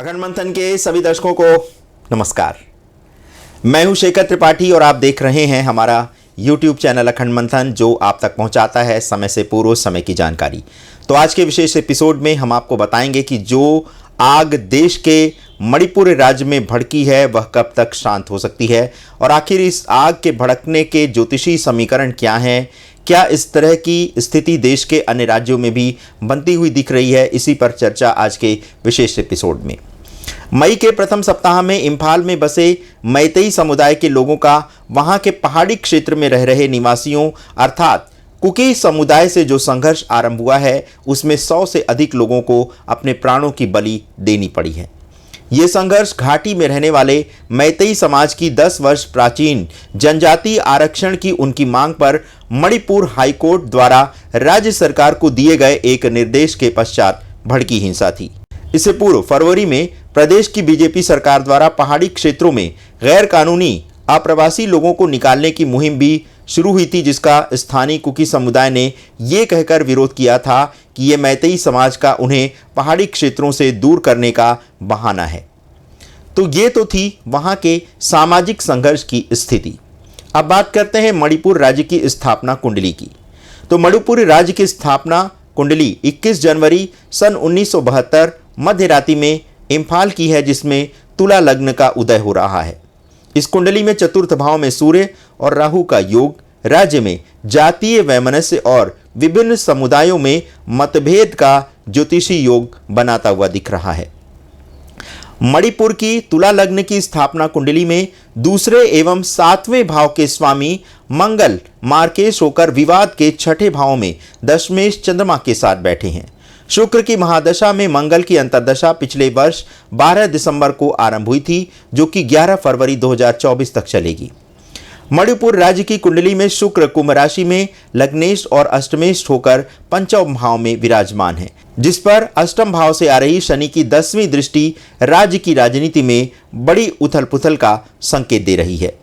अखंड मंथन के सभी दर्शकों को नमस्कार। मैं हूं शेखर त्रिपाठी और आप देख रहे हैं हमारा YouTube चैनल अखंड मंथन, जो आप तक पहुंचाता है समय से पूर्व समय की जानकारी। तो आज के विशेष एपिसोड में हम आपको बताएंगे कि जो आग देश के मणिपुर राज्य में भड़की है वह कब तक शांत हो सकती है और आखिर इस आग के भड़कने के ज्योतिषी समीकरण क्या हैं। क्या इस तरह की स्थिति देश के अन्य राज्यों में भी बनती हुई दिख रही है, इसी पर चर्चा आज के विशेष एपिसोड में। मई के प्रथम सप्ताह में इम्फाल में बसे मैतेई समुदाय के लोगों का वहां के पहाड़ी क्षेत्र में रह रहे निवासियों अर्थात कुकी समुदाय से जो संघर्ष आरंभ हुआ है उसमें 100 से अधिक लोगों को अपने प्राणों की बलि देनी पड़ी है। ये संघर्ष घाटी में रहने वाले मैतेई समाज की 10 वर्ष प्राचीन जनजातीय आरक्षण की उनकी मांग पर मणिपुर हाईकोर्ट द्वारा राज्य सरकार को दिए गए एक निर्देश के पश्चात भड़की हिंसा थी। इससे पूर्व फरवरी में प्रदेश की बीजेपी सरकार द्वारा पहाड़ी क्षेत्रों में गैर कानूनी अप्रवासी लोगों को निकालने की मुहिम भी शुरू हुई थी, जिसका स्थानीय कुकी समुदाय ने ये कहकर विरोध किया था कि ये मैतेई समाज का उन्हें पहाड़ी क्षेत्रों से दूर करने का बहाना है। तो ये तो थी वहाँ के सामाजिक संघर्ष की स्थिति। अब बात करते हैं मणिपुर राज्य की स्थापना कुंडली की। तो मणिपुर राज्य की स्थापना कुंडली 21 जनवरी सन 1972 मध्य रात्रि में इम्फाल की है, जिसमें तुला लग्न का उदय हो रहा है। इस कुंडली में चतुर्थ भाव में सूर्य और राहु का योग राज्य में जातीय वैमनस्य और विभिन्न समुदायों में मतभेद का ज्योतिषी योग बनाता हुआ दिख रहा है। मणिपुर की तुला लग्न की स्थापना कुंडली में दूसरे एवं 7वें भाव के स्वामी मंगल मार्केश होकर विवाद के छठे भाव में दशमेश चंद्रमा के साथ बैठे हैं। शुक्र की महादशा में मंगल की अंतर्दशा पिछले वर्ष 12 दिसंबर को आरंभ हुई थी, जो कि 11 फरवरी 2024 तक चलेगी। मणिपुर राज्य की कुंडली में शुक्र कुंभ राशि में लग्नेश और अष्टमेश होकर पंचम भाव में विराजमान है, जिस पर अष्टम भाव से आ रही शनि की 10वीं दृष्टि राज्य की राजनीति में बड़ी उथल पुथल का संकेत दे रही है।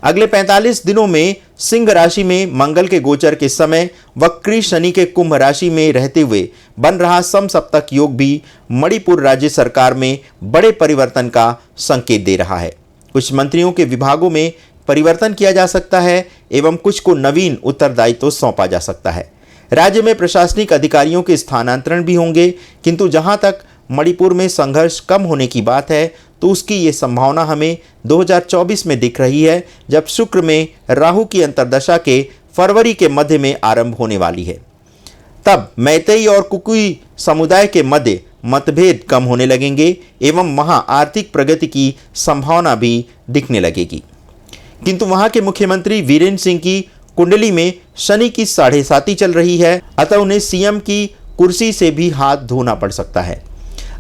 अगले 45 दिनों में सिंह राशि में मंगल के गोचर के समय वक्री शनि के कुंभ राशि में रहते हुए बन रहा समसप्तक योग भी मणिपुर राज्य सरकार में बड़े परिवर्तन का संकेत दे रहा है। कुछ मंत्रियों के विभागों में परिवर्तन किया जा सकता है एवं कुछ को नवीन उत्तरदायित्व सौंपा जा सकता है। राज्य में प्रशासनिक अधिकारियों के स्थानांतरण भी होंगे, किंतु जहां तक मणिपुर में संघर्ष कम होने की बात है तो उसकी ये संभावना हमें 2024 में दिख रही है, जब शुक्र में राहु की अंतर्दशा के फरवरी के मध्य में आरंभ होने वाली है। तब मैतेई और कुकी समुदाय के मध्य मतभेद कम होने लगेंगे एवं वहां आर्थिक प्रगति की संभावना भी दिखने लगेगी। किंतु वहां के मुख्यमंत्री वीरेंद्र सिंह की कुंडली में शनि की 7.5 चल रही है, अतः उन्हें सीएम की कुर्सी से भी हाथ धोना पड़ सकता है।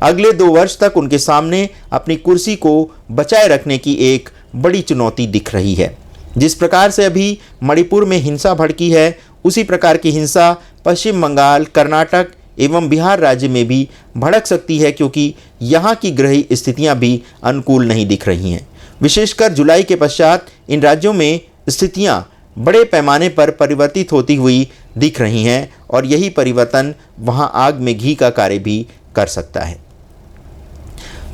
अगले 2 वर्ष तक उनके सामने अपनी कुर्सी को बचाए रखने की एक बड़ी चुनौती दिख रही है। जिस प्रकार से अभी मणिपुर में हिंसा भड़की है, उसी प्रकार की हिंसा पश्चिम बंगाल, कर्नाटक एवं बिहार राज्य में भी भड़क सकती है, क्योंकि यहाँ की ग्रही स्थितियाँ भी अनुकूल नहीं दिख रही हैं। विशेषकर जुलाई के पश्चात इन राज्यों में स्थितियाँ बड़े पैमाने पर परिवर्तित होती हुई दिख रही हैं और यही परिवर्तन वहाँ आग में घी का कार्य भी कर सकता है।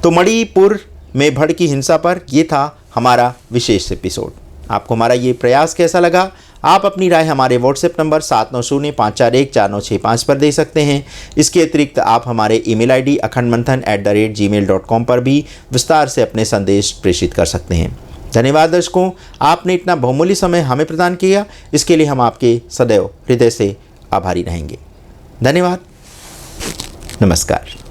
तो मणिपुर में भड़की हिंसा पर यह था हमारा विशेष एपिसोड। आपको हमारा ये प्रयास कैसा लगा? आप अपनी राय हमारे व्हाट्सएप नंबर 7905414965 पर दे सकते हैं। इसके अतिरिक्त आप हमारे ईमेल आईडी akhandmanthan@gmail.com पर भी विस्तार से अपने संदेश प्रेषित कर सकते हैं। धन्यवाद दर्शकों, आपने इतना बहुमूल्य समय हमें प्रदान किया, इसके लिए हम आपके सदैव हृदय से आभारी रहेंगे। धन्यवाद, नमस्कार।